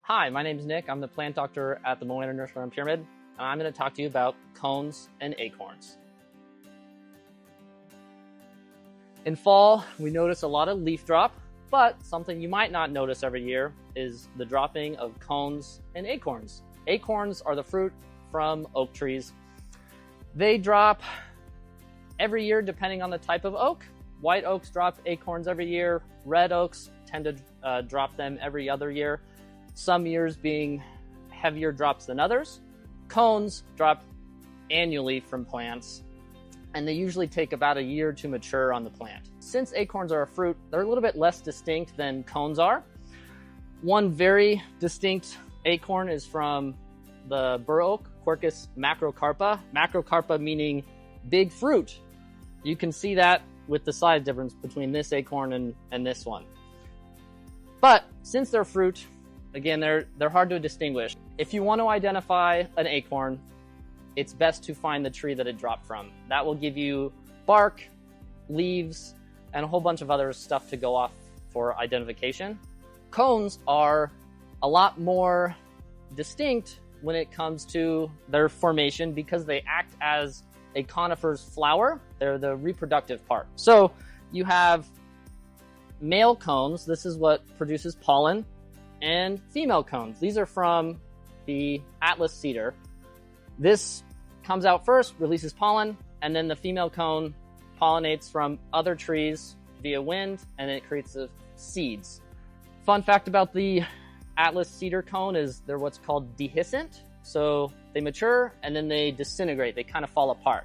Hi, my name is Nick. I'm the plant doctor at the Moana Nursery on Pyramid, and I'm going to talk to you about cones and acorns. In fall, we notice a lot of leaf drop, but something you might not notice every year is the dropping of cones and acorns. Acorns are the fruit from oak trees. They drop every year depending on the type of oak. White oaks drop acorns every year. Red oaks tend to drop them every other year, some years being heavier drops than others. Cones drop annually from plants, and they usually take about a year to mature on the plant. Since acorns are a fruit, they're a little bit less distinct than cones are. One very distinct acorn is from the bur oak, Quercus macrocarpa. Macrocarpa meaning big fruit. You can see that with the size difference between this acorn and this one. But since they're fruit, again, they're hard to distinguish. If you want to identify an acorn, it's best to find the tree that it dropped from. That will give you bark, leaves, and a whole bunch of other stuff to go off for identification. Cones are a lot more distinct when it comes to their formation because they act as a conifer's flower. They're the reproductive part. So you have male cones. This is what produces pollen, and female cones. These are from the Atlas cedar. This comes out first, releases pollen, and then the female cone pollinates from other trees via wind, and it creates the seeds. Fun fact about the Atlas cedar cone is they're what's called dehiscent. So they mature and then they disintegrate. They kind of fall apart.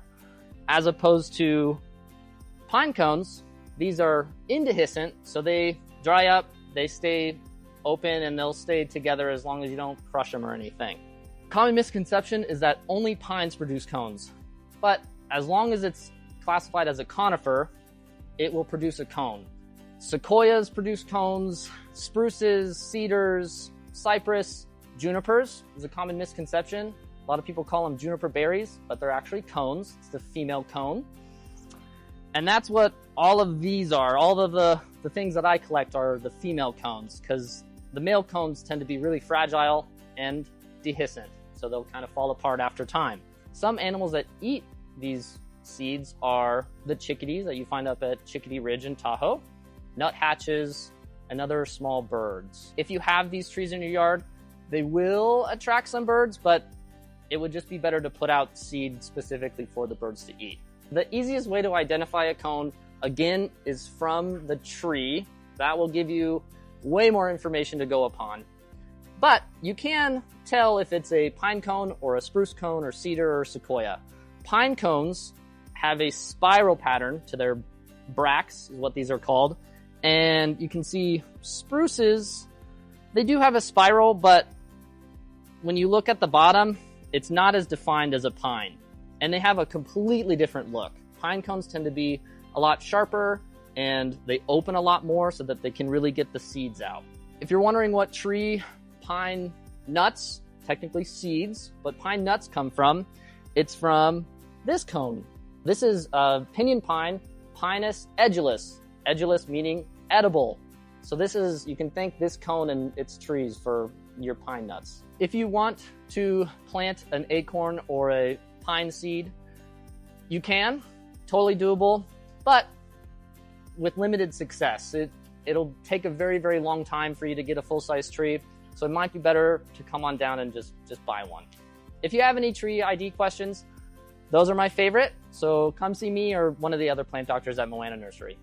As opposed to pine cones, these are indehiscent, so they dry up, they stay open, and they'll stay together as long as you don't crush them or anything. Common misconception is that only pines produce cones, but as long as it's classified as a conifer, it will produce a cone. Sequoias produce cones, spruces, cedars, cypress, junipers is a common misconception. A lot of people call them juniper berries, but they're actually cones. It's the female cone. And that's what all of these are. All of the things that I collect are the female cones, because the male cones tend to be really fragile and dehiscent, so they'll kind of fall apart after time. Some animals that eat these seeds are the chickadees that you find up at Chickadee Ridge in Tahoe, nuthatches, and other small birds. If you have these trees in your yard, they will attract some birds, but it would just be better to put out seed specifically for the birds to eat. The easiest way to identify a cone, again, is from the tree. That will give you way more information to go upon. But you can tell if it's a pine cone or a spruce cone or cedar or sequoia. Pine cones have a spiral pattern to their bracts, is what these are called. And you can see spruces, they do have a spiral, but when you look at the bottom, it's not as defined as a pine. And they have a completely different look. Pine cones tend to be a lot sharper, and they open a lot more so that they can really get the seeds out. If you're wondering what tree pine nuts, technically seeds, but pine nuts come from, it's from this cone. This is pinyon pine, Pinus edulis. Edulis meaning edible. So this is, you can thank this cone and its trees for your pine nuts. If you want to plant an acorn or a pine seed, you can, totally doable, but with limited success. It'll take a very, very long time for you to get a full-size tree, so it might be better to come on down and just buy one. If you have any tree ID questions, those are my favorite, so come see me or one of the other plant doctors at Moana Nursery.